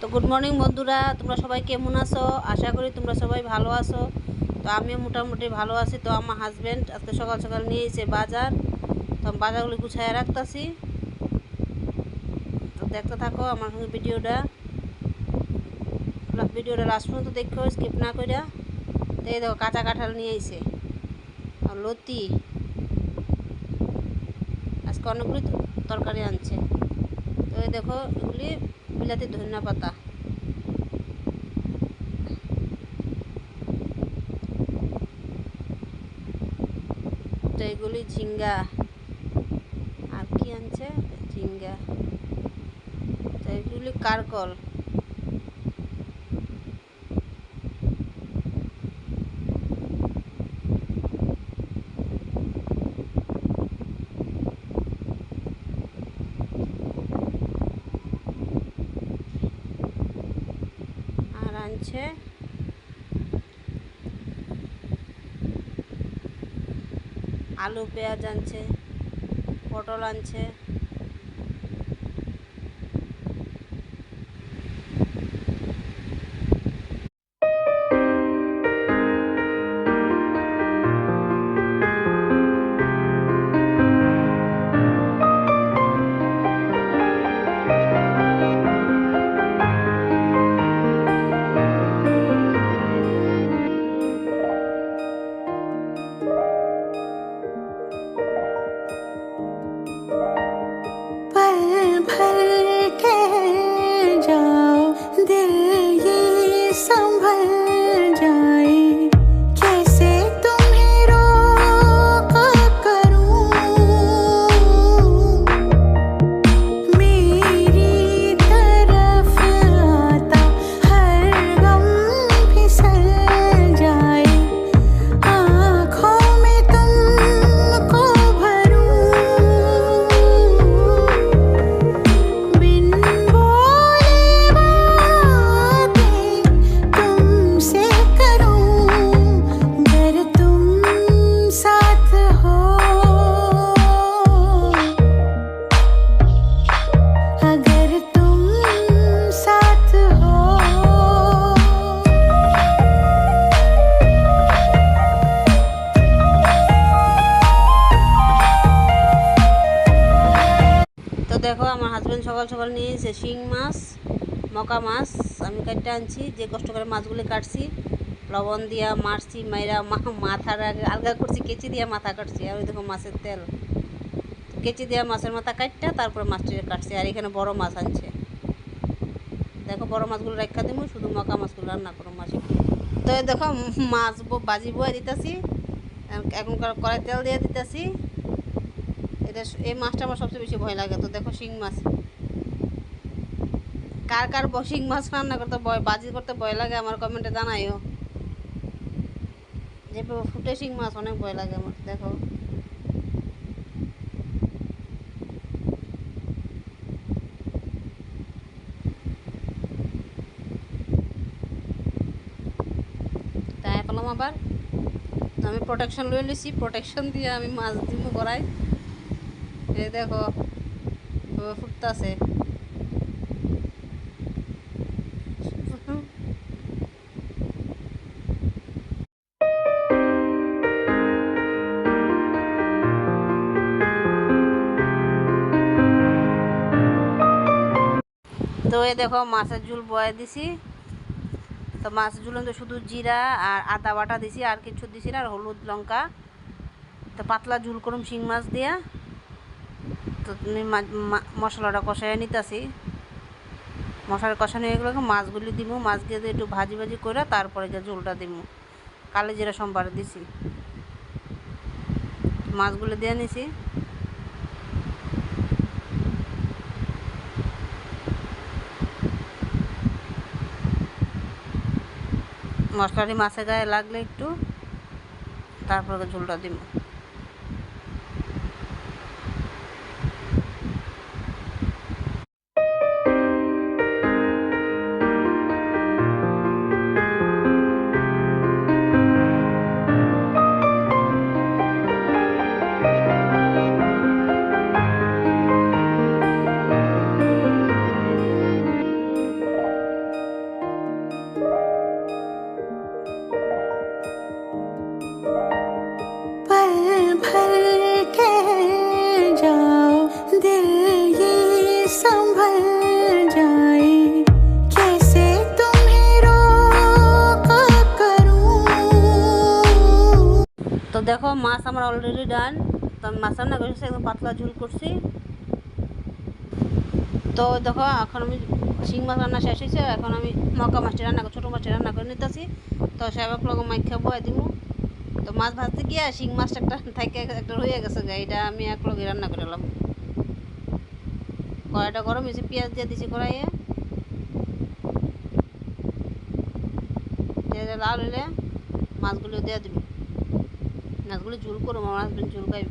তো good morning বন্ধুরা, তোমরা সবাই কেমন আছো? আশা করি তোমরা সবাই ভালো আছো। তো আমিও মোটামুটি ভালো আছি। তো আমার হাজব্যান্ড আজকে সকাল সকাল নিয়ে এসে বাজার, তো আমি বাজারগুলি গুছায় রাখতেছি। তো দেখতে থাকো আমার সঙ্গে ভিডিওটা লাস্ট পর্যন্ত দেখো, স্কিপ না কইরা। তো এই দেখো কাঁচা কাঁঠাল নিয়ে এসে আর লতি, আজকে অনেকগুলি তরকারি আনছে। তো এই দেখো এগুলি বিলাতি ধনিয়া পাতা, তো এগুলি ঝিঙ্গা, আর কি আনছে ঝিঙ্গা, তো এগুলি কারকল, আর আনছে আলু পেঁয়াজ আনছে, পটল আনছে, पल भर ठहर जाओ, दिल ये संभल जाए, कैसे तुम्हें रोका करूं, मेरी तरफ आता हर गम फिसल जाए, आँखों में तुमको भरूं, बिन बोले बातें तुमसे करूं, अगर तुम साथ हो, अगर तुम साथ हो। তো দেখো আমার হাজব্যান্ড সকাল সকাল নিয়ে এসে শিং মাছ, মকা মাছ আমি কাটতে আনছি। যে কষ্ট করে মাছগুলি কাটছি, লবণ দিয়া মারছি, মাইরা মাথার আগে আলগা করছি, কেচি দিয়া মাথা কাটছি। আর ওই দেখো মাছের তেল, কেচি দিয়া মাছের মাথা কাটটা তারপরে মাছটি কাটছি। আর এখানে বড় মাছ আনছে, দেখো বড় মাছগুলো রাখা দেবো, শুধু মকা মাছগুলো রান্না করো মাছ। তো এই দেখো মাছ ভাজি বয়ে দিতেছি, এখন কড়াই তেল দিয়ে দিতেছি। এটা এই মাছটা আমার সবচেয়ে বেশি ভয় লাগে। তো দেখো শিং মাছ, কার কার শিং মাছ রান্না করতে ভয়, ভাজি করতে ভয় লাগে আমার কমেন্টে জানাইও। যেভাবে ফুটে শিং মাছ অনেক ভয় লাগে আমার। দেখো তাই পেলাম আবার। তো আমি প্রোটেকশন লয়ে নিছি, প্রোটেকশন দিয়ে আমি মাছ দিব করাই। এই দেখো ফুটতেছে। তো এই দেখো মাছের ঝুল বয়ে দিছি। তো মাছের ঝুল তো শুধু জিরা আর আদা বাটা দিছি, আর কিছু দিছি না, আর হলুদ লঙ্কা। তো পাতলা ঝুল করুম শিং মাছ দিয়া। তো তুমি মশলাটা কষাই নিতেছি, মশলা কষানো হয়ে গেলে মাছগুলি দিব, মাছ দিয়ে একটু ভাজি ভাজি করে তারপরে গিয়ে ঝোলটা দিব। কালো জিরা সম্বারে দিছি, মাছগুলো দিয়ে নিছি। মশলাটি মাছের গায়ে লাগলে একটু তারপরে ঝোলটা দিব। মাছ আমার অলরেডি ডান। তো আমি মাছ রান্না করছি, একদম পাতলা ঝোল করছি। তো দেখো এখন আমি শিং মাছ রান্না শেষ হয়েছে, এখন আমি মকা মাছটি রান্না ছোটো মাছটি রান্না করে নিতেছি। তো সেবা লগ মাইখা বয়ে দিব। তো মাছ ভাজতে গিয়ে শিং মাছটা একটা থাকে একটা রয়ে গেছে, এটা আমি এক লগে রান্না করে এলাম। কড়াইটা গরম হয়েছে, পেঁয়াজ দিয়ে দিছি কড়াইয়ে। লাল হইলে মাছগুলো দিয়ে দিব। মাছগুলো ঝুল করবো, আমার হাজবেন্ড ঝুল খাইব।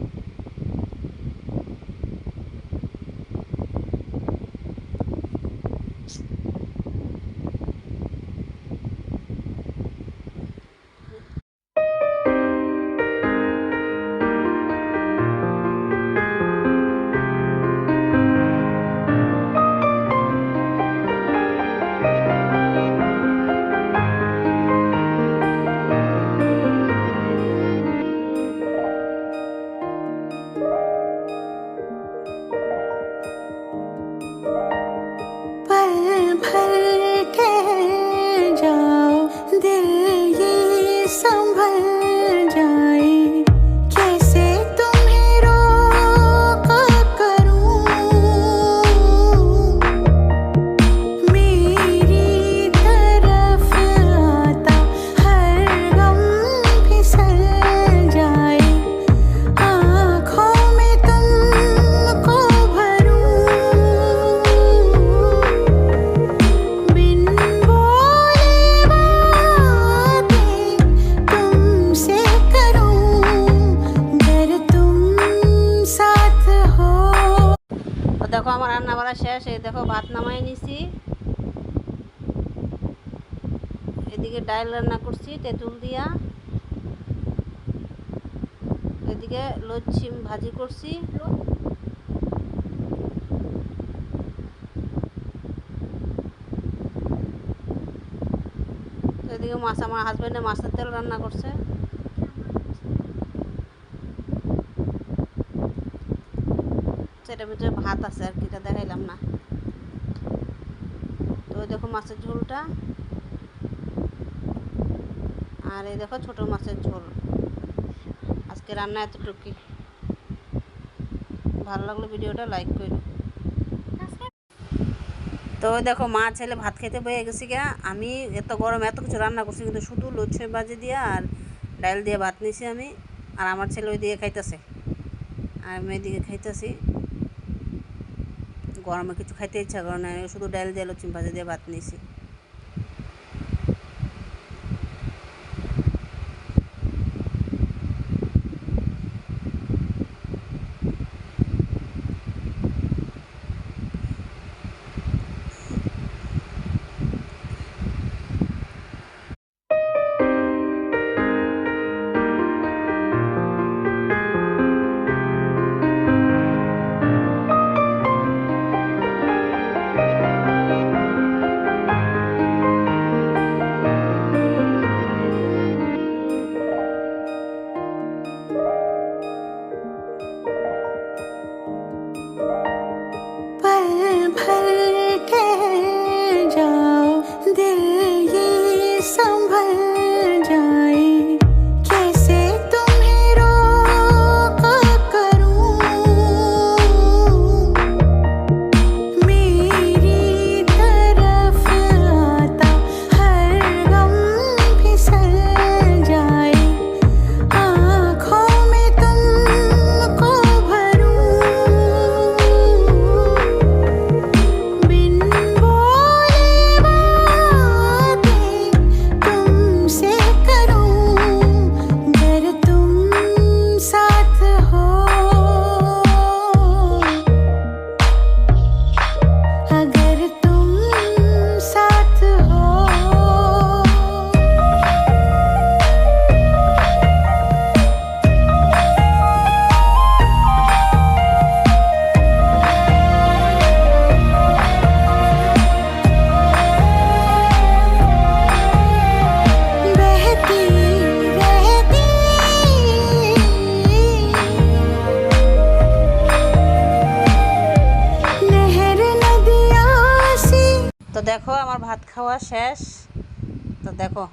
पल भर ठहर जाओ, दिल ये संभल जाए, कैसे तुम्हें रोका करूं, मेरी तरफ आता हर गम फिसल जाए, आँखों में तुमको भरूं, बिन बोले बातें तुमसे करूं, अगर तुम साथ हो। তো দেখো আমার রান্না বাড়া শেষ। এই দেখো ভাত নামাই নিছি, এদিকে ডাল রান্না করছি তেঁতুল দিয়া, এদিকে লচ্ছি ভাজি করছি, এদিকে মাছ আমার হাজবেন্ডে মাছের তেল রান্না করছে। সেটার ভিতরে ভাত আছে আর কি, এটা দেখাইলাম না। তো ওই দেখো মাছের ঝোলটা, আর এই দেখো ছোট মাছের ঝোল। আজকে রান্না এতটুকুই। ভালো লাগলো ভিডিওটা লাইক করো। তো ওই দেখো মা ছেলে ভাত খেতে বয়ে গেছি গা। আমি এত গরম এত কিছু রান্না করছি, কিন্তু শুধু লচ্ছি ভাজি দিয়ে আর ডাল দিয়ে ভাত নিছি আমি, আর আমার ছেলে ওই দিকে খাইতেছে আর আমি এদিকে খাইতেছি। গরমে কিছু খাইতে ইচ্ছা করে না, শুধু ডাল দিয়ে লচ্ছি ভাজি দিয়ে ভাত নিছি। पल भर ठहर जाओ, दिल ये संभल जाए, कैसे तुम्हें रोका करूं, मेरी तरफ आता हर गम फिसल जाए, आँखों में तुमको भरूं, बिन बोले बातें तुमसे करूं, अगर तुम साथ हो, अगर तुम साथ हो। बहती रहती नहर नदियाँ सी। তো দেখো আমার ভাত খাওয়া শেষ। তো দেখো